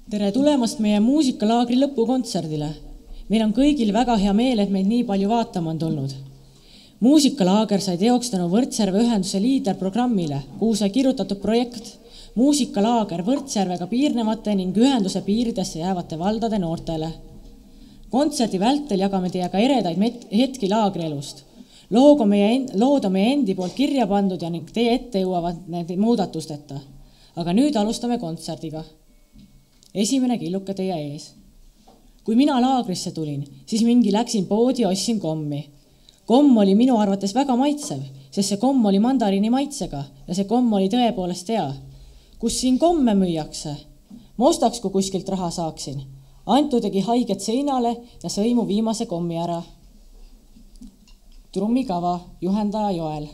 Tere tulemast meie muusikalaagri lõpukontserdile. Meil on kõigil väga hea meel, et meid nii palju vaatama on tulnud. Muusikalaager sai teoks tänu Võrtsjärve ühenduse liiderprogrammile, kuhu sai kirjutatud projekt Muusikalaager Võrtsjärvega piirnevate ning ühenduse piiridesse jäävate valdade noortele. Kontserdi vältel jagame teiega eredaid hetki laagrielust. Lood on meie endi poolt kirja pandud ja ning teie ette jõuavad need muudatusteta. Aga nüüd alustame kontserdiga. Esimene killuke teie ees. Kui mina laagrisse tulin, siis mingi läksin poodi ja ostsin kommi. Komm oli minu arvates väga maitsev, sest see komm oli mandariini maitsega ja see komm oli tõepoolest hea. Kus siin komme müüakse? Ma ostaks, kui kuskilt raha saaksin. Antu tegi haiget seinale ja sõi mu viimase kommi ära. Trummikava, juhendaja Joel.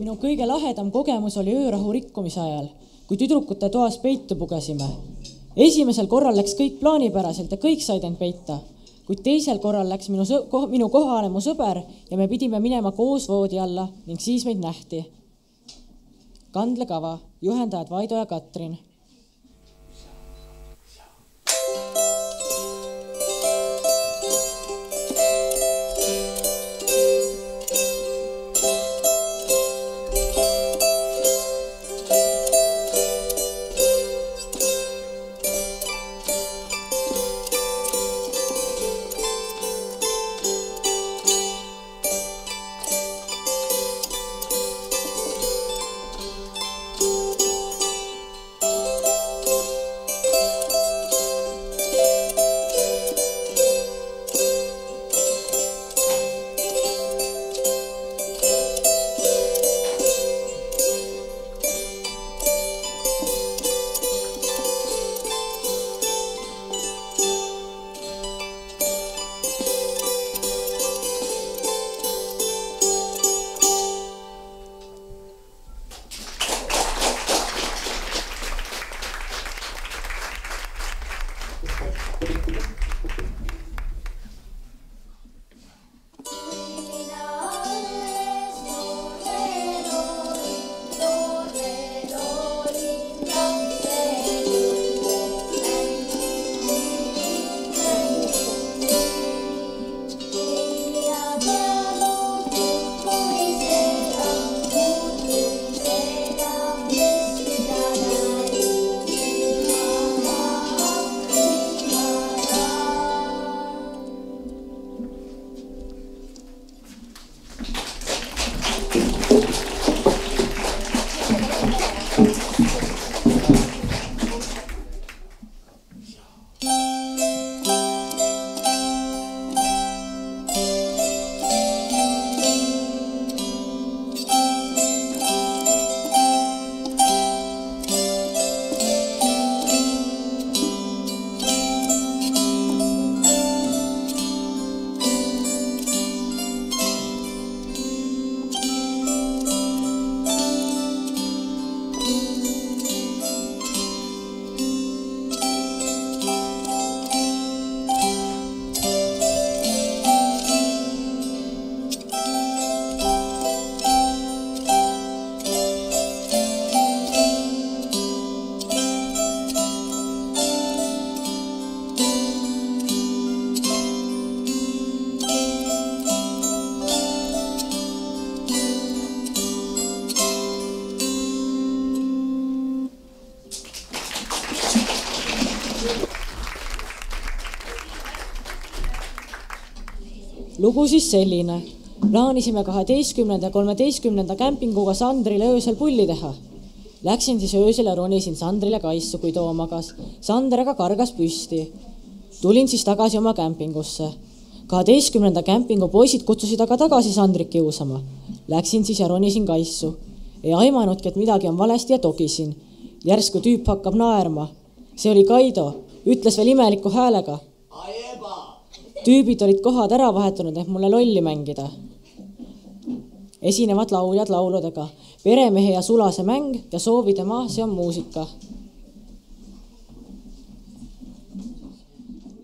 Minu kõige lahedam kogemus oli öörahu rikkumise ajal, kui tüdrukute toas peitu pugesime. Esimesel korral läks kõik plaanipäraselt ja kõik said end peita, kuid teisel korral läks minu kohale mu sõber ja me pidime minema koos voodi alla ning siis meid nähti. Kandlekava, juhendajad Vaido ja Katrin. Lugu siis selline. Plaanisime 12. ja 13. kämpinguga Sandrile öösel pulli teha. Läksin siis öösel ja ronisin Sandrile kaissu, kui too magas. Sander aga kargas püsti. Tulin siis tagasi oma kämpingusse. 12. kämpingu poisid kutsusid aga tagasi Sandrit kiusama. Läksin siis ja ronisin kaissu. Ei aimanudki, et midagi on valesti ja togisin. Järsku tüüp hakkab naerma. See oli Kaido. Ütles veel imeliku häälega. Tüübid olid kohad ära vahetunud, et mulle lolli mängida. Esinevad lauljad lauludega. Peremehe ja sulase mäng ja soovide maa, see on muusika.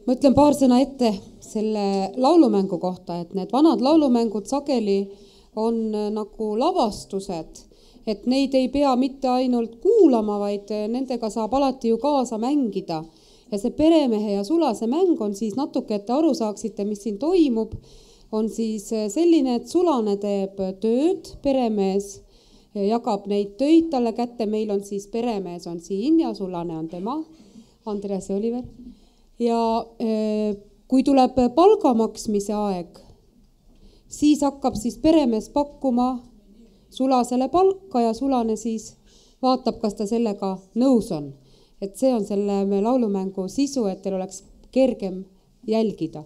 Ma ütlen paar sõna ette selle laulumängu kohta, et need vanad laulumängud sageli on nagu lavastused, et neid ei pea mitte ainult kuulama, vaid nendega saab alati ju kaasa mängida. Ja see peremehe ja sulase mäng on siis natuke, et te aru saaksite, mis siin toimub, on siis selline, et sulane teeb tööd, peremees jagab neid töid talle kätte, meil on siis peremees on siin ja sulane on tema, Andreas ja Oliver. Ja kui tuleb palga maksmise aeg, siis hakkab siis peremees pakkuma sulasele palka ja sulane siis vaatab, kas ta sellega nõus on. Et see on selle laulumängu sisu, et teil oleks kergem jälgida.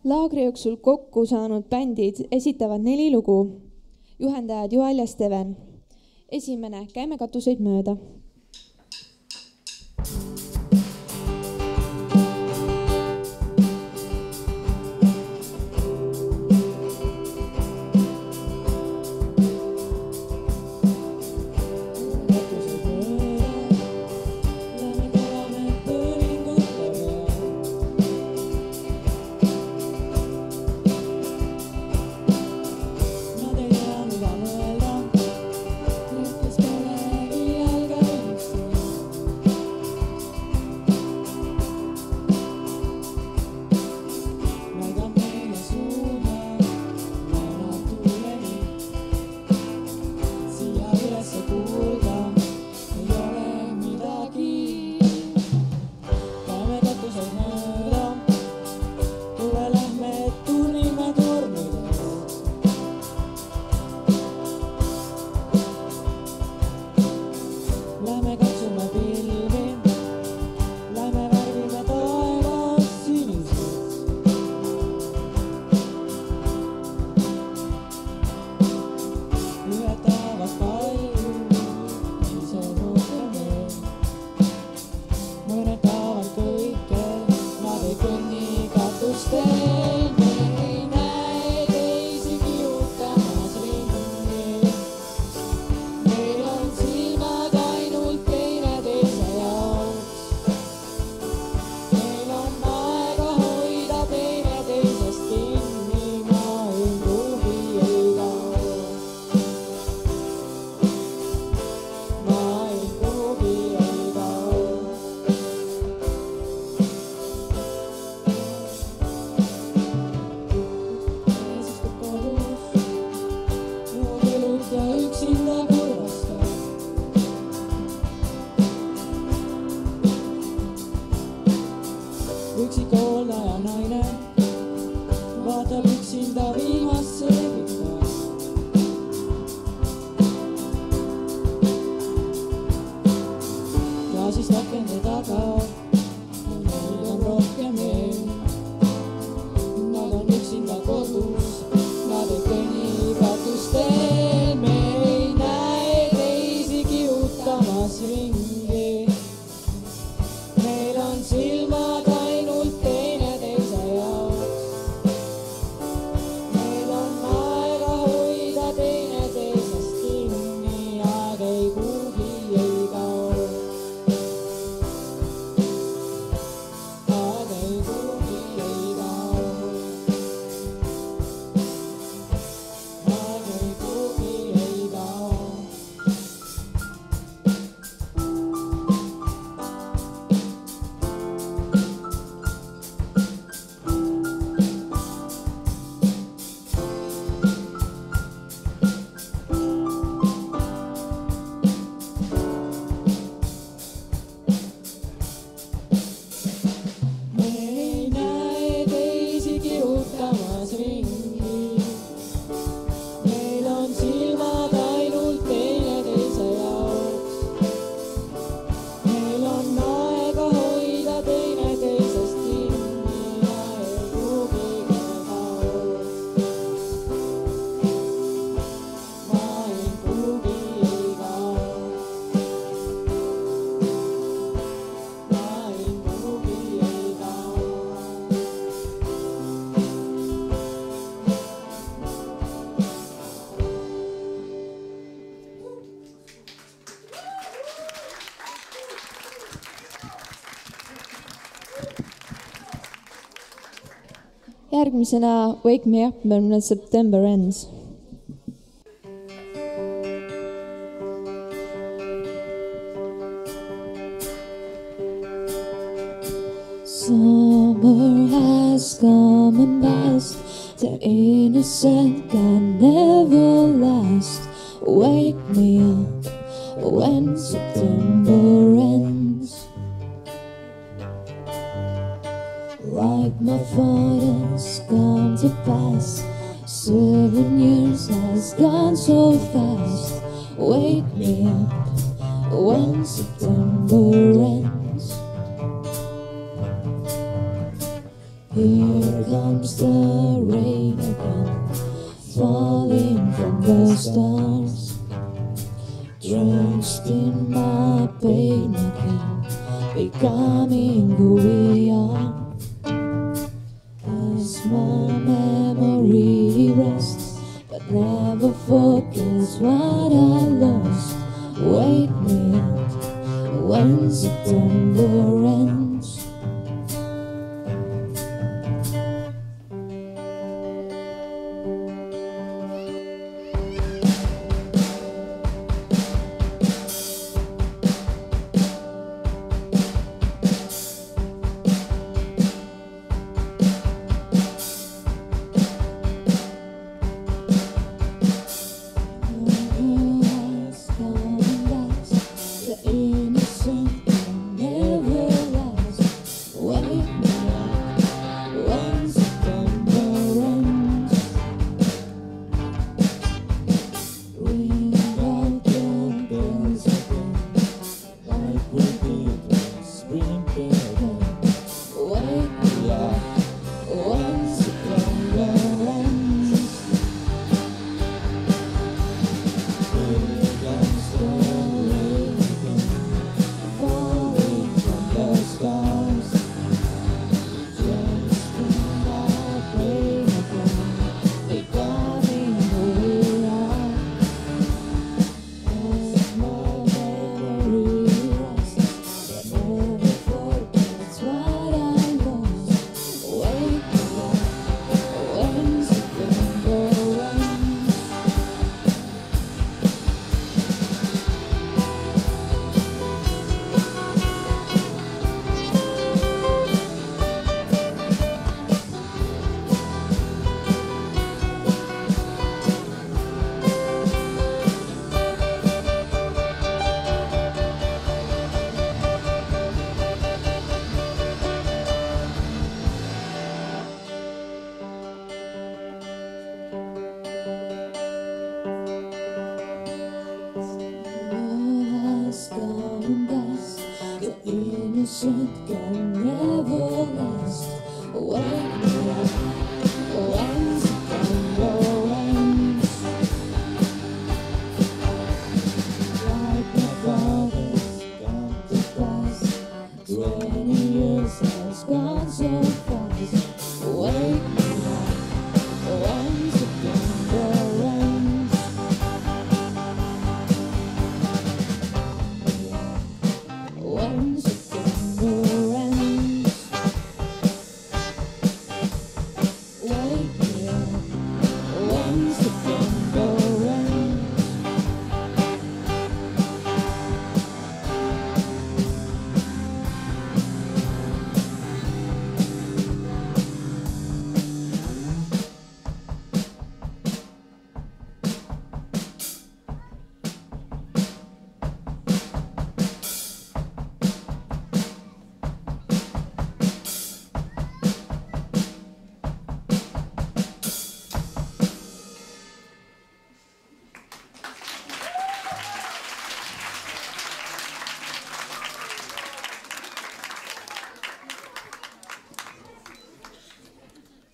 Laagri jooksul kokku saanud bändid esitavad 4 lugu. Juhendajad Joel ja Steven. Esimene, Käime katuseid mööda. Järgmisena Wake Me Up when September Ends. Summer has come and passed. The innocent can never last. Wake me up when September ends. Like my father's come to pass. 7 years has gone so fast. Wake me up when September ends. Here comes the rain again, falling from the stars, drenched in my pain again, becoming who we are. As my memory rests, but never forgets what I lost. Wake me up when September ends.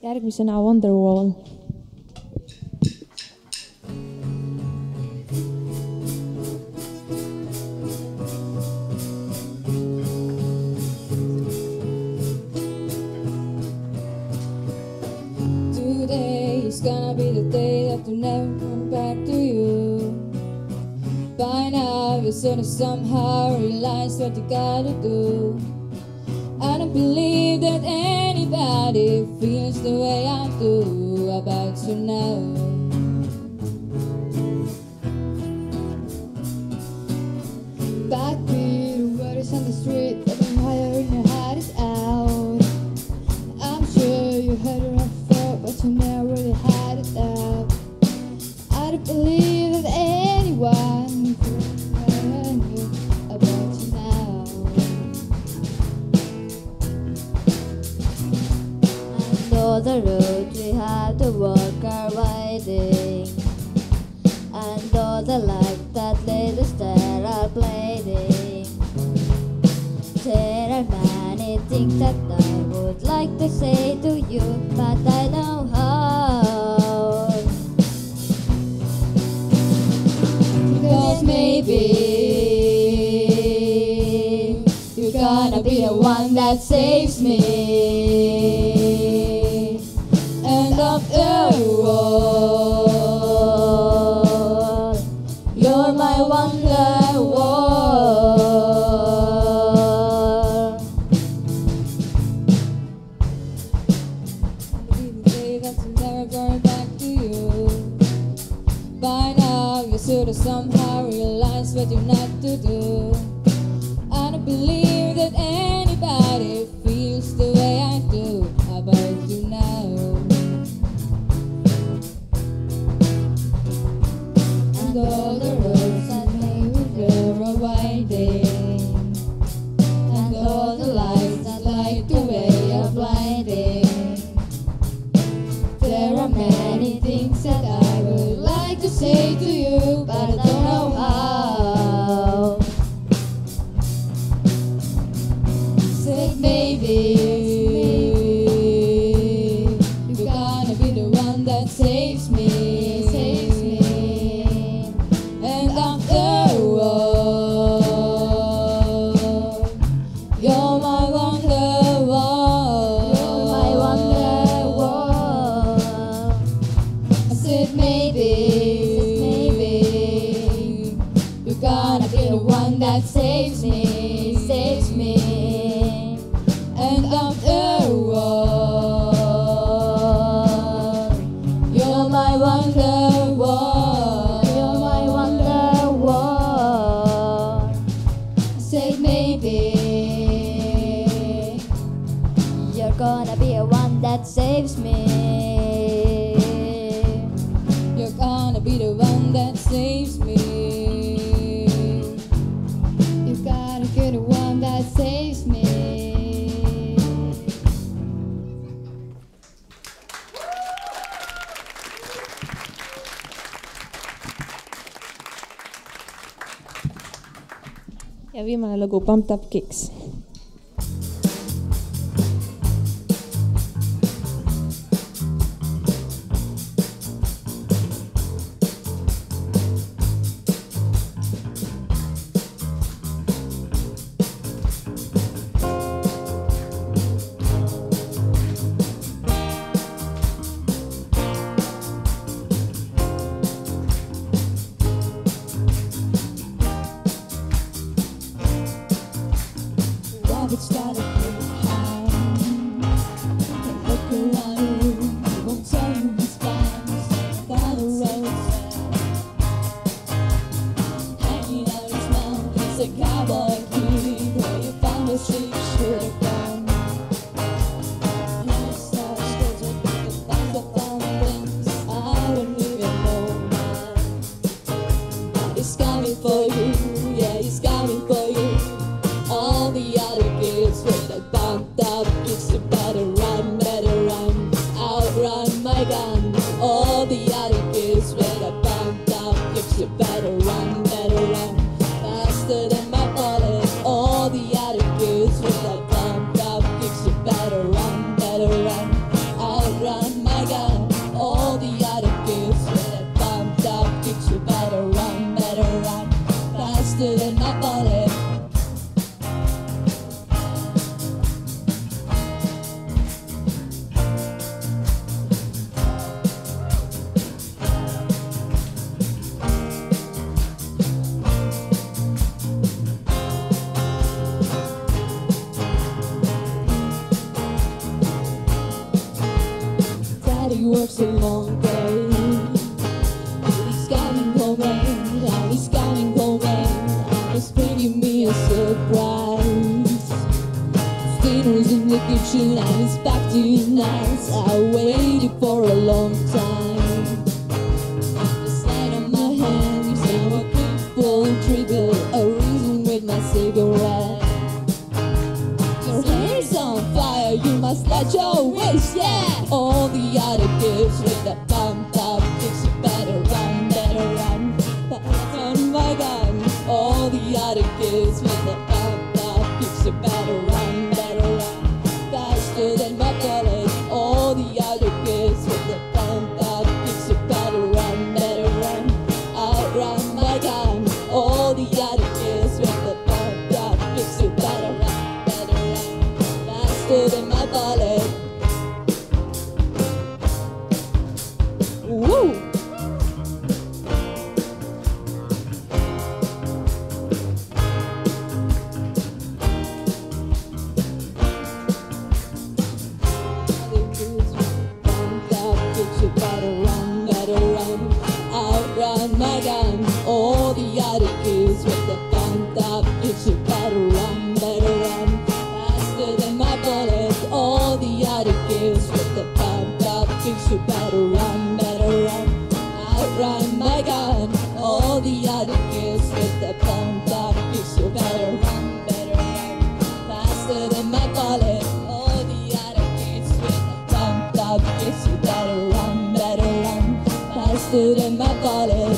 Järgmisena Wonderwall. Today is gonna be the day that will never come back to you. By now you're certain somehow realize what you gotta do. I don't believe that anybody feels the way I do about you now. Backbeat words on the street, but I'm higher in your heart is out. I'm sure you heard it before, but you never really had it out. I don't believe that anyone feels about you now. And the road we had to walk are winding, and all the light that led us there are bleeding. There are many things things that I would like to say to you, but I know how. Because maybe you're gonna be the one that saves me. And after all, you're my wonderwall. Even say that I'm never going back to you. By now you should have somehow realized what you're not to do. I don't believe that anybody feels the way I do about you now. And all the roads that they were winding, and all the lights that light the way are blinding. There are many things that I would like to say to you, but I don't know how. Say maybe you're gonna be the one that saves me, saves me. And after all, you're my wonderwall. You're my wonderwall. I said maybe you're gonna be the one that saves me, saves me. And after all, you're my wonderwall. You're my wonderwall. I said maybe you're gonna be the one that saves me. You're gonna be the one that saves me. You gotta be the one that saves me. ja viimane lugu Pumped Up Kicks. It's gotta be high. And look around the room, you won't tell you these plans. Down the road, hanging out his mouth. It's a cowboy kid where you found the street should have gone. He starts sketching the things that found things I don't even know. He's coming for you, yeah, he's coming for you. All the other kids with a bumped up kicks, you better run, outrun my gun. All the other kids with a bumped up kicks, you better run, faster than my bullet. All the other kids with a bumped up kicks, you better run, outrun my gun. All the other kids with a bumped up kicks, you better run, faster than my bullet. Daddy works a long day. He's coming home late, and he's coming home late. He's bringing me a surprise. Dinner's in the kitchen and it's back to nice. I waited for a long time. The sight on my hand is now a quick pull trigger, a reason with my cigarette. Your hair's on fire, you must let your wish, yeah. All the other kids with the pumped up kicks, you better run, back on my gun. All the other kids with the pumped up kicks, you better run, faster than my bullet. Woo! Outrun my gun, all the other kids with the pumped up kids, you better run, faster than my bullet. All the other kids with the pumped up kids, you better run, outrun my gun. All the other kids with the pumped up kids, you better run, faster than my bullet. All the other kids with the pumped up kids, you better run, faster than my bullet.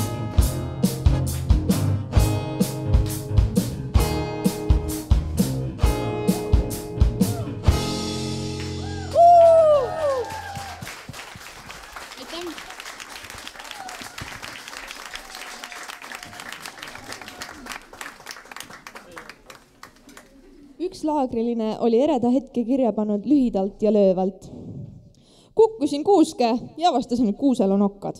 Üks laagriline oli ereda hetke kirja pannud lühidalt ja löövalt. Kukkusin kuuske ja avastasin, et kuusel on okkad.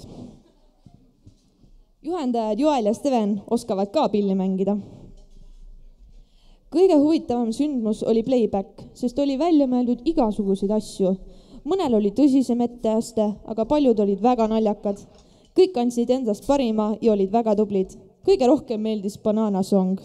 Juhendajad Joel ja Steven oskavad ka pilli mängida. Kõige huvitavam sündmus oli playback, sest oli välja mõeldud igasuguseid asju. Mõnel oli tõsisem etteaste, aga paljud olid väga naljakad. Kõik andsid endast parima ja olid väga tublid. Kõige rohkem meeldis Banana Song.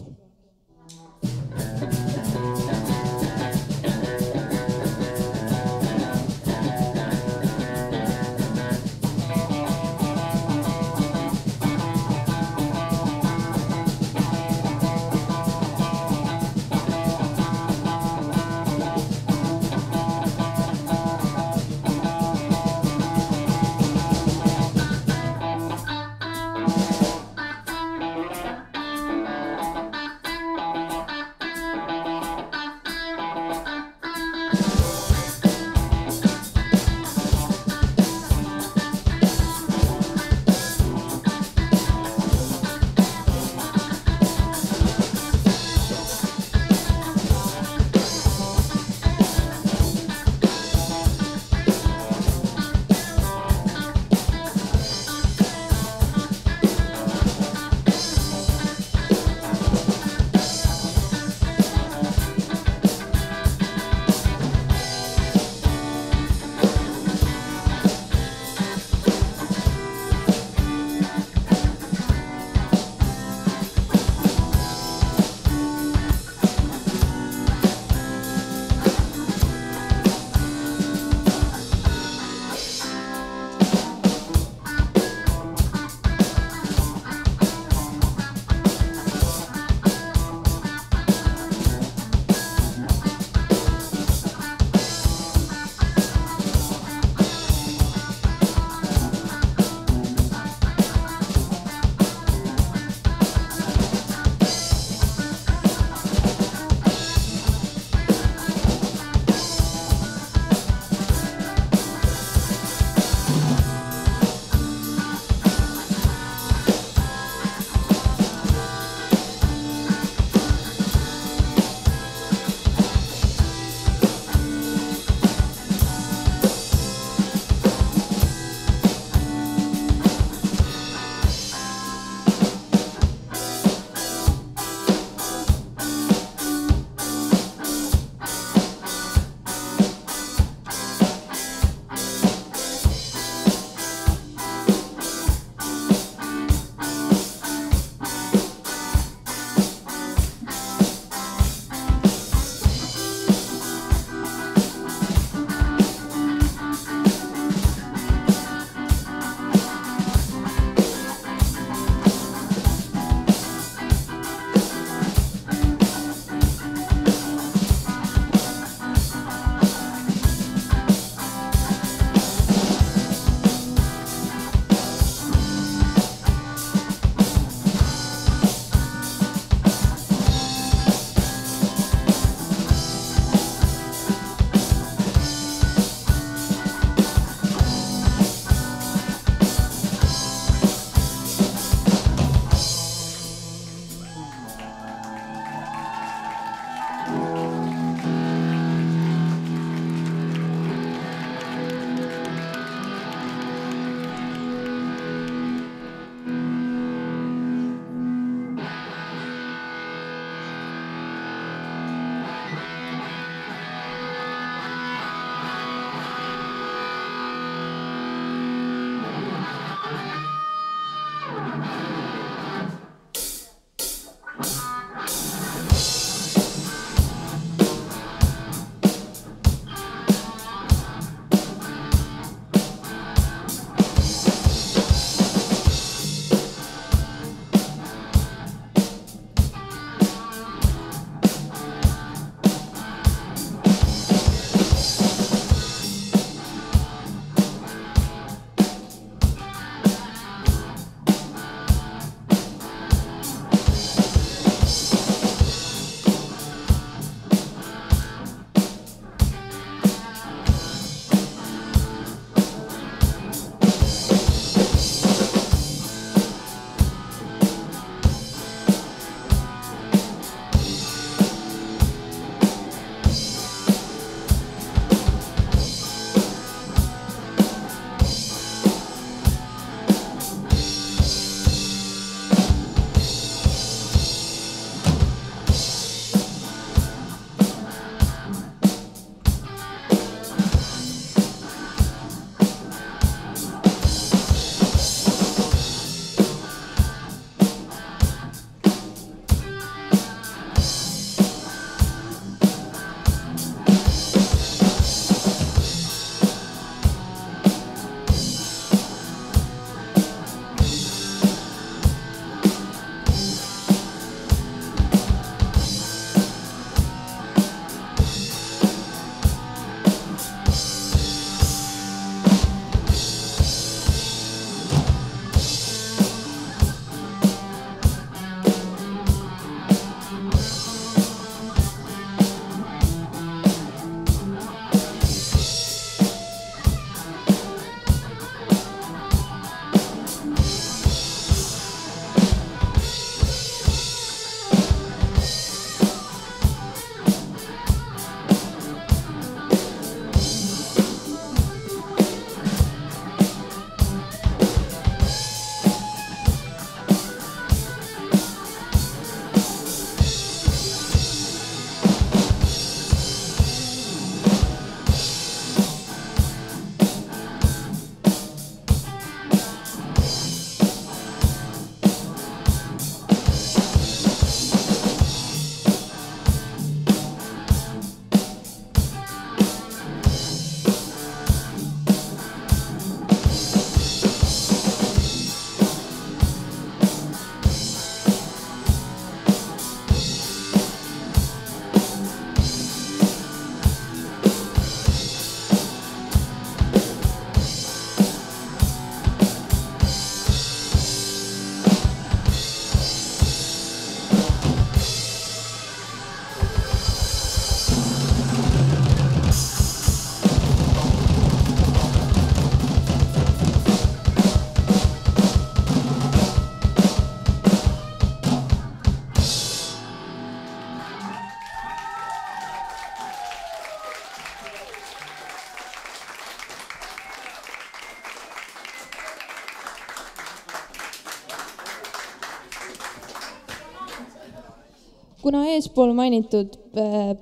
kuna eespool mainitud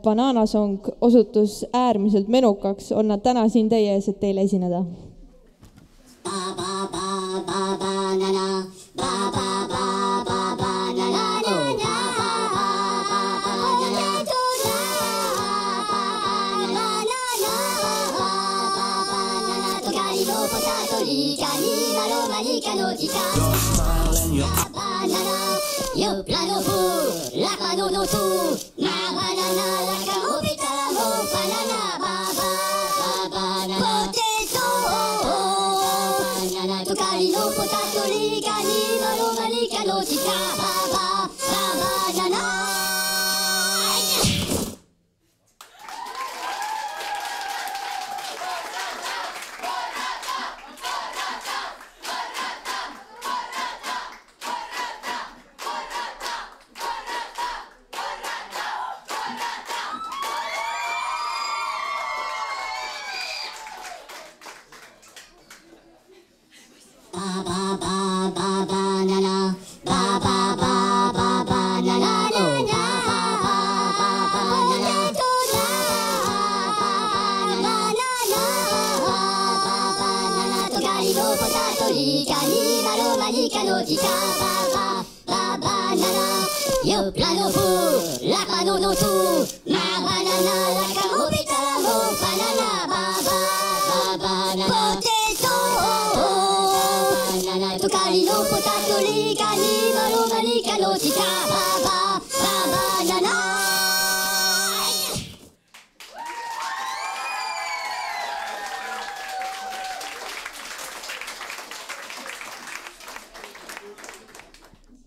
Bananasong osutus äärmiselt menukaks, on nad täna siin teie ees, et teile esineda. Yo plano fu, la mano no tu, na banana, la camopita, mo banana, banana, potato, banana, tocali no potato, ligani, maromanica, no chica, banana. Yo plano fu, la mano no tu, na banana, la camopita, mo banana, banana, potato, banana, tocali no potato, ligani, maromanica, no chica, banana.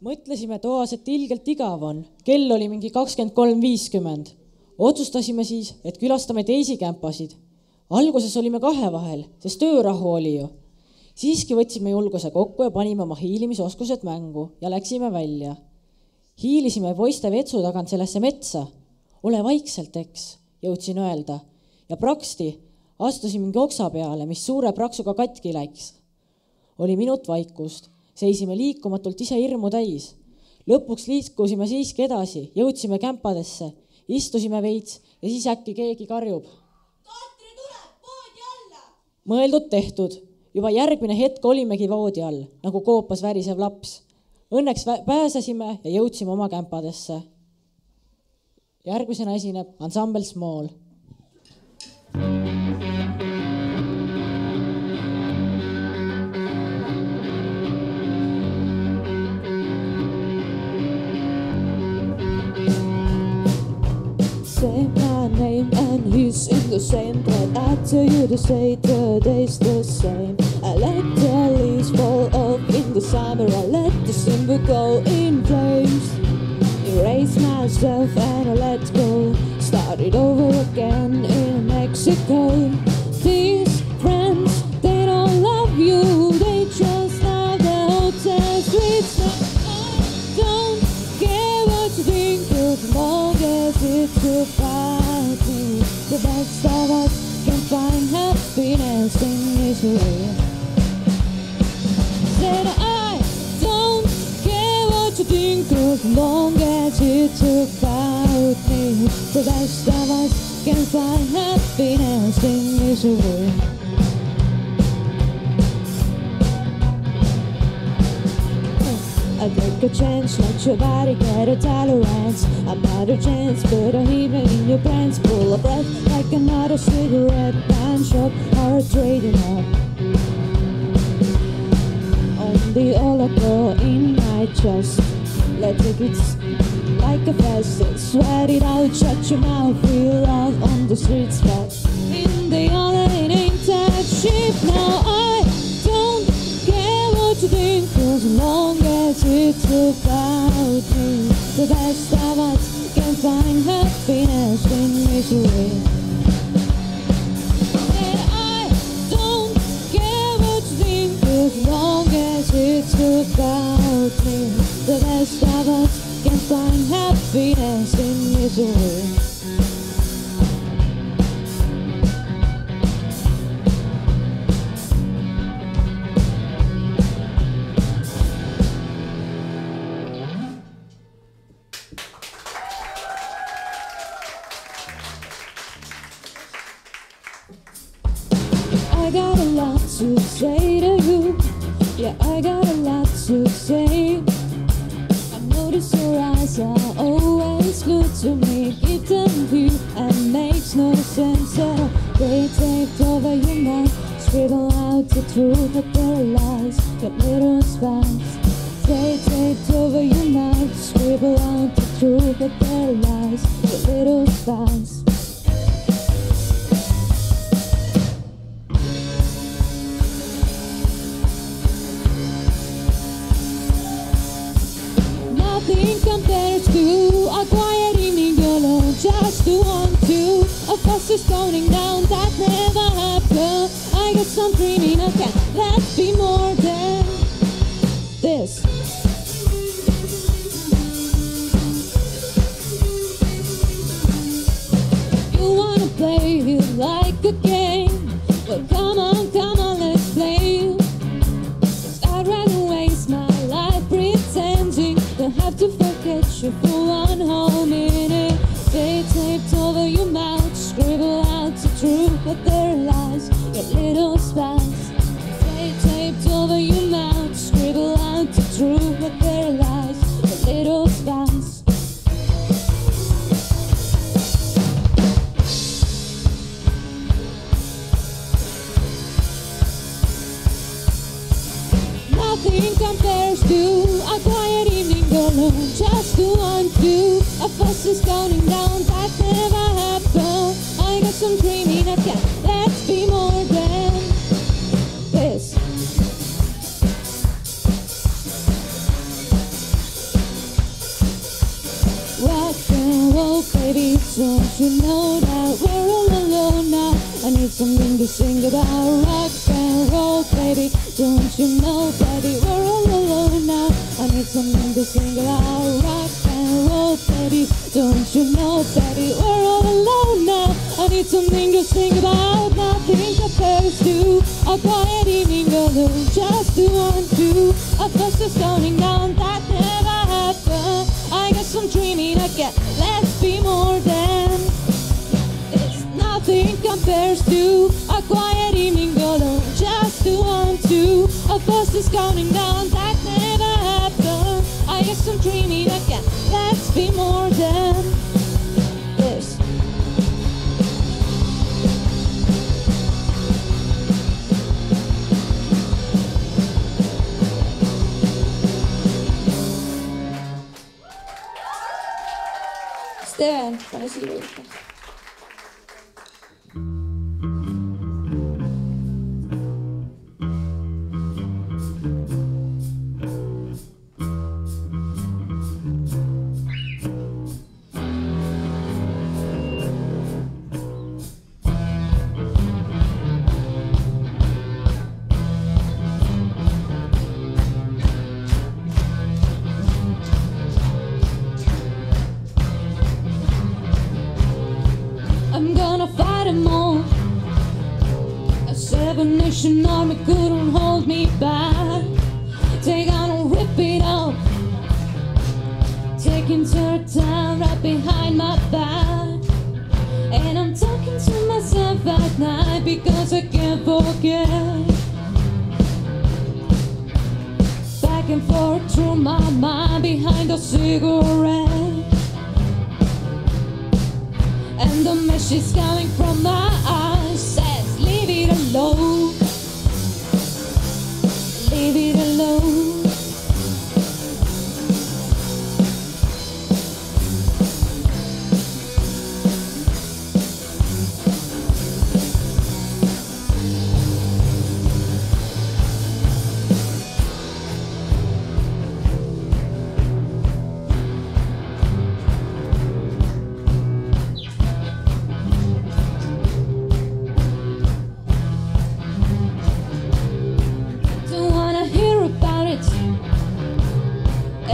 Mõtlesime toas, et ilgelt igav on. Kell oli mingi 23.50. Otsustasime siis, et külastame teisi kämpasid. Alguses olime kahe vahel, sest töörahu oli ju. Siiski võtsime julguse kokku ja panime oma hiilimisoskused mängu ja läksime välja. Hiilisime poiste vetsu tagant sellesse metsa. Ole vaikselt, eks, jõudsin öelda. Ja praksti astusin mingi oksa peale, mis suure praksuga katki läks. Oli minut vaikust. Seisime liikumatult ise hirmu täis. Lõpuks liikusime siiski edasi, jõudsime kämpadesse, istusime veits ja siis äkki keegi karjub. Katri tuleb, voodi alla! Mõeldud tehtud. Juba järgmine hetk olimegi voodi all, nagu koopas värisev laps. Õnneks pääsesime ja jõudsime oma kämpadesse. Järgmisena esineb ansambel Small. Say my name and he's in the same breath. I tell you to say the day's the same. I let the leaves fall off in the summer. I let the symbol go in flames. Erase myself and I let go. Started over again in Mexico. These friends, they don't love you. They just love the hotel streets. I don't care what you think, as long as it's about me. The best of us can find happiness in misery. Said I don't care what you think, as long as it's about me. The best of us can find happiness in misery. I take a chance, let your body get a tolerance. Another chance, put a heaven in your pants. Full of breath like another cigarette. Pan shop, heart trading up. On the oligo in my chest. Let it get like a fest. Sweat it out, shut your mouth. Feel love on the streets, but in the other it ain't that cheap. Now I don't care what you think, as long as it's about me. The best of us can find happiness in misery. And I don't care what you think, as long as it's about me. The best of us can find happiness in misery. I got a lot to say to you. Yeah, I got a lot to say. I notice your eyes are always glued to me. Keep them view and makes no sense. They taped over your mouth, scribble out the truth of their lies. Your little spies. They taped over your mouth, scribble out the truth of their lies. Your little spies. Nothing compares to a quiet evening alone, just to want to. A fuss is going down, that never happened. I guess I'm dreaming I can't let be more than this. You wanna play it like a game? Well, come on, let's play. 'Cause I'd rather waste my life pretending. Don't have to forget you for one whole minute. They taped over your mouth, scribble out the truth of their lies. Your little spies. They taped over your mouth, scribble out the truth of their lies. Your little spies. Nothing compares to a quiet evening alone, just to want to. A fuss is going down, that never happened. I got some dreaming I can't. Let's be more than this. Rock and roll, baby, don't you know that we're all alone now? I need something to sing about. Rock and roll, baby, don't you know, baby, we're all alone now. I need something to sing about. Rock and roll, baby, don't you know, baby, we're all alone now. I need something to sing about. Nothing compares to a quiet evening alone, just to want to. A fuss is going down, that never happened. I guess I'm dreaming again. Let's be more than this. Nothing compares to a quiet evening alone, just to want to. A fuss is going down, that never happened. I guess I'm dreaming again. Let's be more than this. Steven, pane siia juurde. I'm gonna fight them all. A 7-nation army couldn't hold me back. They gonna rip it up, taking their time right behind my back. And I'm talking to myself at night because I can't forget. Back and forth through my mind behind a cigarette. And the message coming from my eyes says, leave it alone. Leave it alone.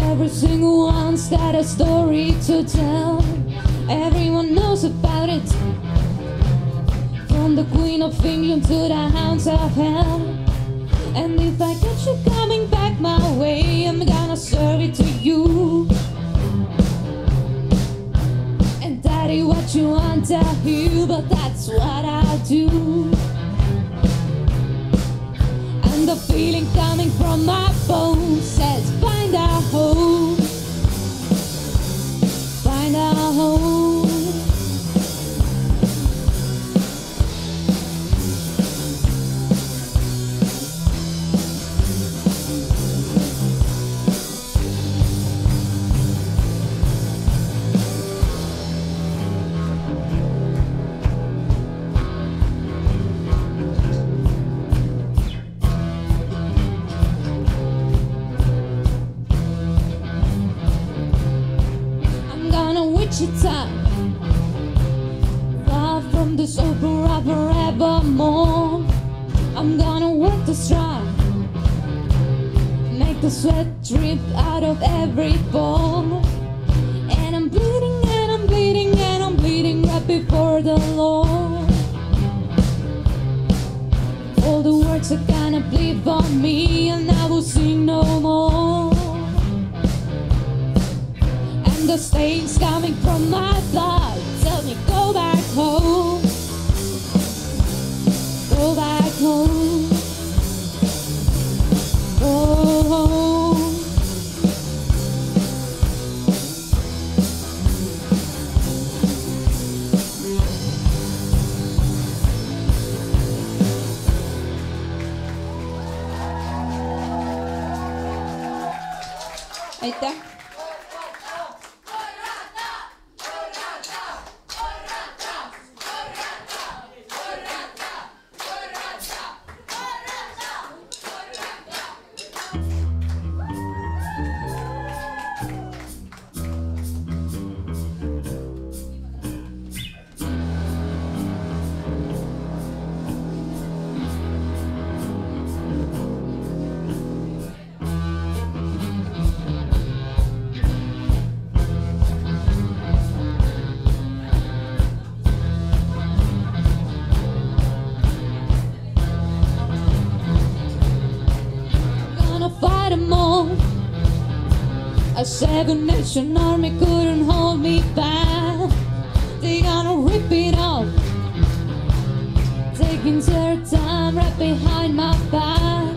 Every single one's got a story to tell. Everyone knows about it, from the Queen of England to the Hounds of Hell. And if I catch you coming back my way, I'm gonna serve it to you. And daddy, what you want, I hear, but that's what I'll do. from my bones says find a home, find a home. Wichita, far from this opera forevermore. I'm gonna work the strike, make the sweat drip out of every pore. And I'm bleeding, and I'm bleeding, and I'm bleeding right before the Lord. All the words are gonna bleed for me, and I will sing no more. The stains coming from my blood tell me go back home, go back home, go home. Aitäh! Fight them all. A 7-nation army couldn't hold me back. They gonna rip it off, taking their time right behind my back.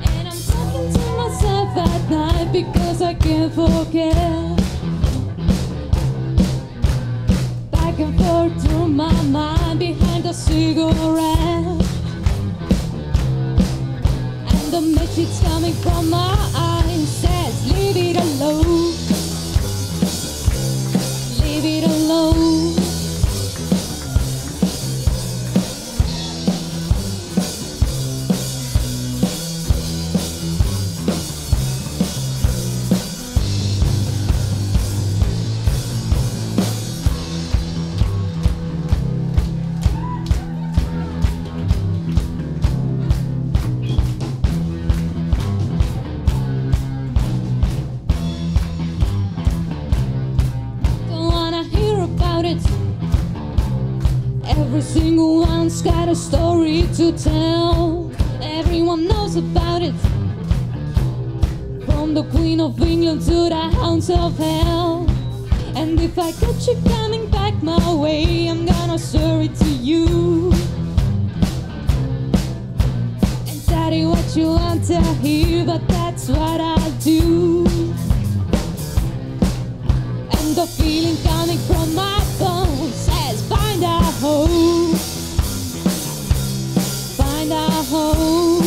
And I'm talking to myself at night because I can't forget. Back and forth through my mind behind a cigarette. The message coming from my eyes says leave it alone, leave it alone. Every single one's got a story to tell. Everyone knows about it, from the Queen of England to the hounds of hell. And if I catch you coming back my way, I'm gonna serve it to you and tell you what you want to hear, but that's what I'll do. And the feeling coming from my bones says find a home, find a home.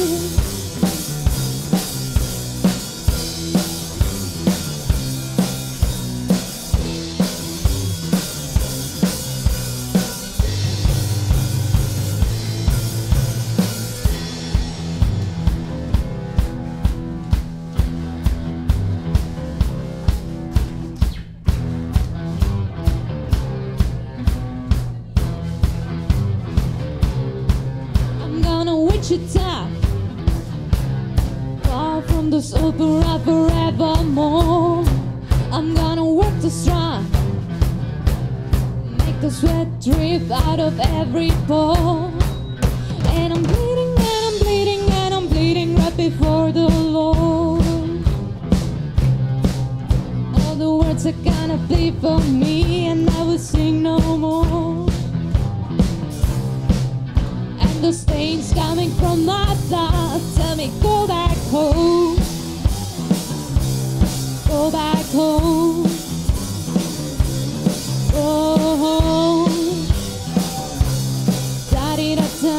Wichita, far from this opera forevermore. I'm gonna work the strike, make the sweat drip out of every pore. And I'm bleeding, and I'm bleeding, and I'm bleeding right before the Lord. All the words are gonna bleed for me, and I will sing no more. the stains coming from my blood. Tell me, go back home. Go back home. Go home. Da-dee-da-da.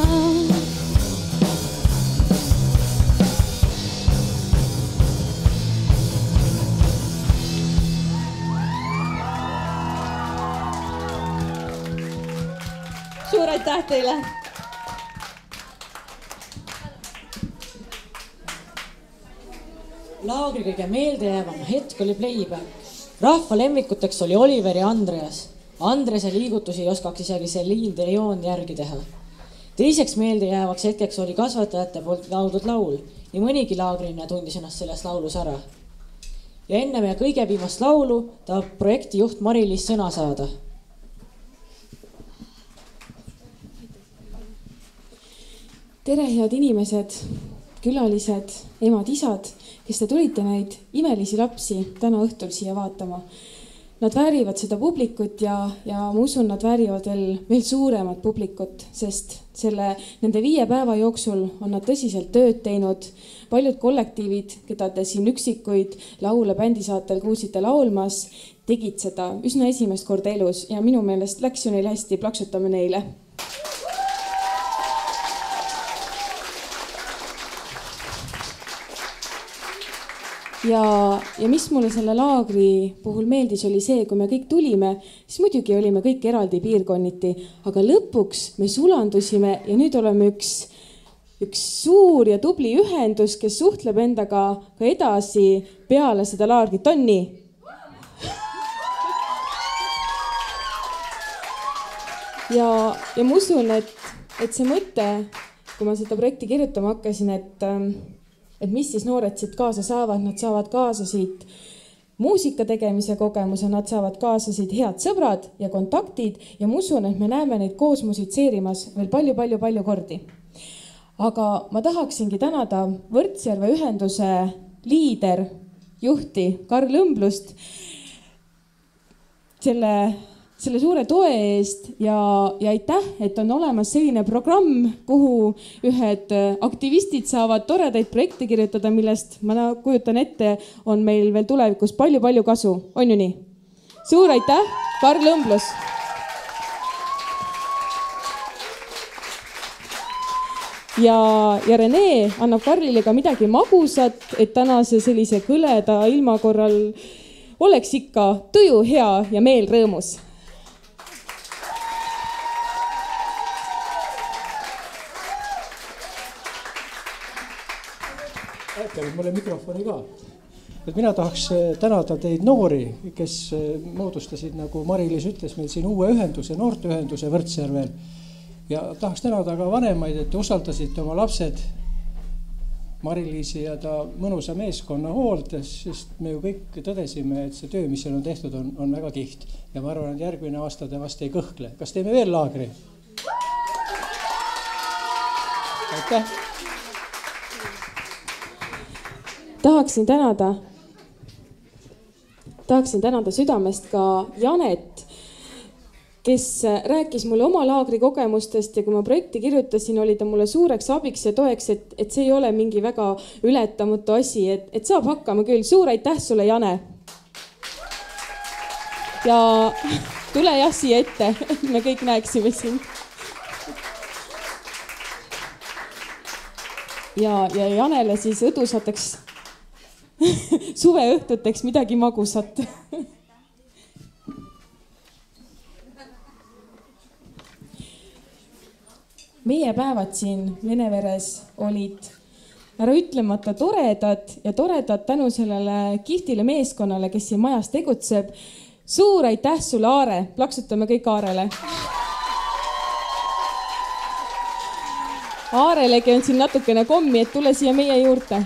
suur aitäh teile! Laagri kõige meeldejäävam hetk oli playback. Rahva lemmikuteks oli Oliver ja Andreas. Andrese liigutusi ei oskaks isegi Celine Dion järgi teha. Teiseks meeldejäävaks hetkeks oli kasvatajate poolt lauldud laul. Nii mõnigi laagriline tundis ennast selles laulus ära. Ja enne meie kõige viimast laulu tahab projektijuht Mari-Liis sõna saada. Tere, head inimesed, külalised, emad, isad, kes te tulite neid imelisi lapsi täna õhtul siia vaatama. Nad väärivad seda publikut ja ma usun, nad väärivad veel suuremat publikut, sest nende 5 päeva jooksul on nad tõsiselt tööd teinud. Paljud kollektiivid, keda te siin üksikuid laule bändisaatel kuulsite laulmas, tegid seda üsna esimest korda elus ja minu meelest läks ju neil hästi, plaksutame neile. Ja mis mulle selle laagri puhul meeldis oli see, kui me kõik tulime, siis muidugi olime kõik eraldi piirkonniti, aga lõpuks me sulandusime ja nüüd oleme üks suur ja tubli ühendus, kes suhtleb endaga ka edasi peale seda laagrit. On nii? Ja ma usun, et see mõte, kui ma seda projekti kirjutama hakkasin, et mis siis noored siit kaasa saavad, nad saavad kaasa siit muusika tegemise kogemuse, nad saavad kaasa siit head sõbrad ja kontaktid ja ma usun, et me näeme neid koos musitseerimas veel palju kordi. Aga ma tahaksingi tänada Võrtsjärve ühenduse liider, juhti Karl Õmblust selle suure toe eest ja aitäh, et on olemas selline programm, kuhu ühed aktivistid saavad toredaid projekte kirjutada, millest ma kujutan ette, on meil veel tulevikus palju kasu. On ju nii? Suur aitäh, Karl Õmblus! Ja Rene annab Karlile ka midagi magusat, et tänase sellise kõleda ilma korral oleks ikka tuju hea ja meel rõõmus. Mulle mikrofoni ka. Mina tahaks tänada teid noori, kes moodustasid, nagu Mari-Liis ütles, meil siin uue ühenduse, noorteühenduse Võrtsjärvel. Ja tahaks tänada ka vanemaid, et te usaldasite oma lapsed Mari-Liisi ja ta mõnusa meeskonna hooldes, sest me ju kõik tõdesime, et see töö, mis seal on tehtud, on väga kiht. Ja ma arvan, et järgmine aasta te vast ei kõhkle. Kas teeme veel laagri? Aitäh! Tahaksin tänada südamest ka Janet, kes rääkis mulle oma laagri kogemustest ja kui ma projekti kirjutasin, oli ta mulle suureks abiks ja toeks, et see ei ole mingi väga ületamatu asi, et saab hakkama küll. Suur aitäh sulle, Jane! Ja tule jah siia ette, et me kõik näeksime sind. Ja Janele siis õdusateks suveõhtuteks midagi magusat. Meie päevad siin Veneveres olid ära ütlemata toredad ja toredad tänu sellele kihtile meeskonnale, kes siin majas tegutseb. Suur aitäh sulle, Aare! Plaksutame kõik Aarele. Aarelegi on siin natukene kommi, et tule siia meie juurde.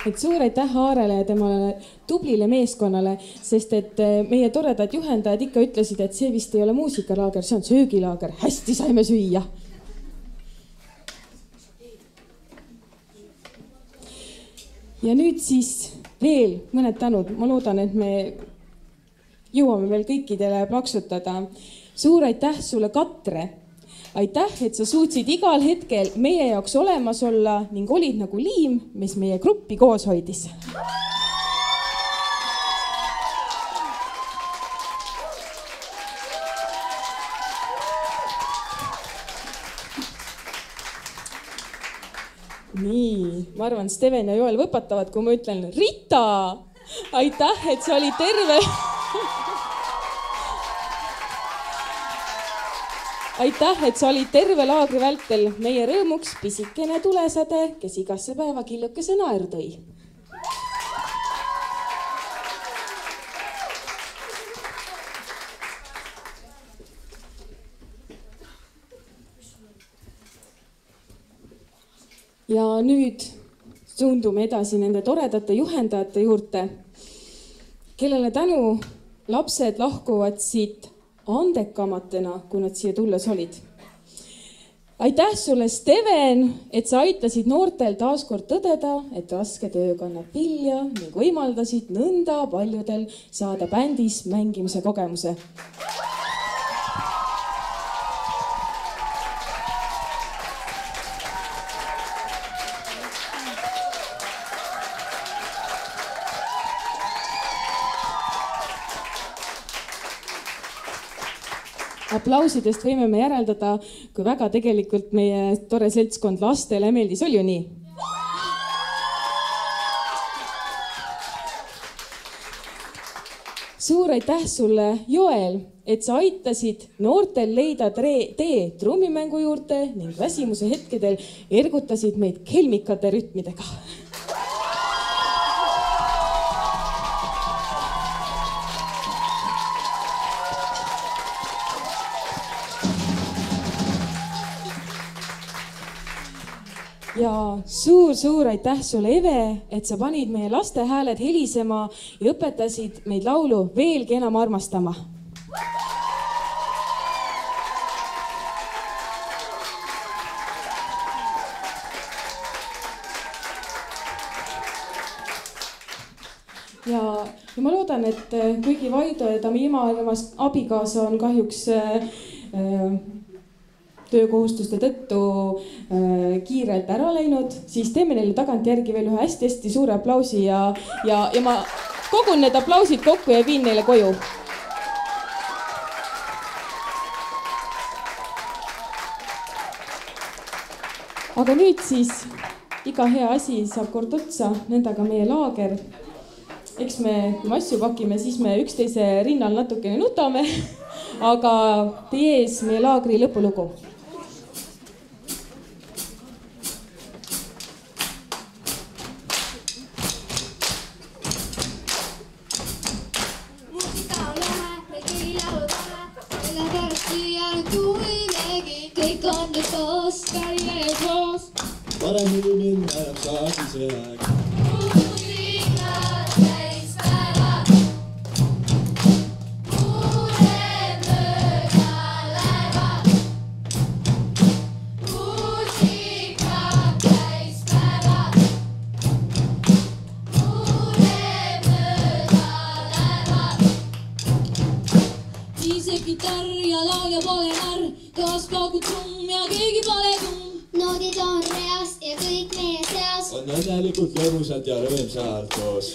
Et suur aitäh Aarele ja temale tublile meeskonnale, sest et meie toredad juhendajad ikka ütlesid, et see vist ei ole muusikalaager, see on söögilaager. Hästi saime süüa. Ja nüüd siis veel mõned tänud. Ma loodan, et me jõuame veel kõikidele plaksutada. Suur aitäh sulle, Katre! Aitäh, et sa suutsid igal hetkel meie jaoks olemas olla ning olid nagu liim, mis meie gruppi koos hoidis. Nii, ma arvan, Steven ja Joel võpatavad, kui ma ütlen Rita! Aitäh, et sa olid terve... Aitäh, et sa olid terve laagri vältel meie rõõmuks pisikene tulesäde, kes igasse päeva killukese naeru tõi. Ja nüüd suundume edasi nende toredate juhendajate juurde, kellele tänu lapsed lahkuvad siit andekamatena, kui nad siia tulles olid. Aitäh sulle, Steven, et sa aitasid noortel taaskord tõdeda, et raske töö kannab vilja ning võimaldasid nõnda paljudel saada bändis mängimise kogemuse. Aplausidest võime me järeldada, kui väga tegelikult meie tore seltskond lastele meeldis, oli ju nii? Suur aitäh sulle, Joel, et sa aitasid noortel leida tee trummimängu juurde ning väsimuse hetkedel ergutasid meid kelmikate rütmidega. Ja suur aitäh sulle, Eve, et sa panid meie laste hääled helisema ja õpetasid meid laulu veelgi enam armastama. Ja ma loodan, et kuigi Vaido ja Tami ema ja abikaasa on kahjuks töökohustuste tõttu kiirelt ära läinud, siis teeme neile tagant järgi veel ühe hästi suure aplausi ja ma kogun need aplausid kokku ja viin neile koju. Aga nüüd siis iga hea asi saab kord otsa, nõndaga meie laager. Eks me, kui me asju pakime, siis me üksteise rinnal natukene nutame, aga teie ees meie laagri lõpulugu. Parem nüüd minna ja saagi see aeg. Muusikad käis päevad, muuded mööda lähevad. Muusikad käis päevad, muuded mööda lähevad. Ise kitarr ja laulja pole narr, toas paugud trumm ja keegi pole kumm. Noodid on reast ja kõik meie seas on õnnelikult lõbusad ja rõõmsad koos.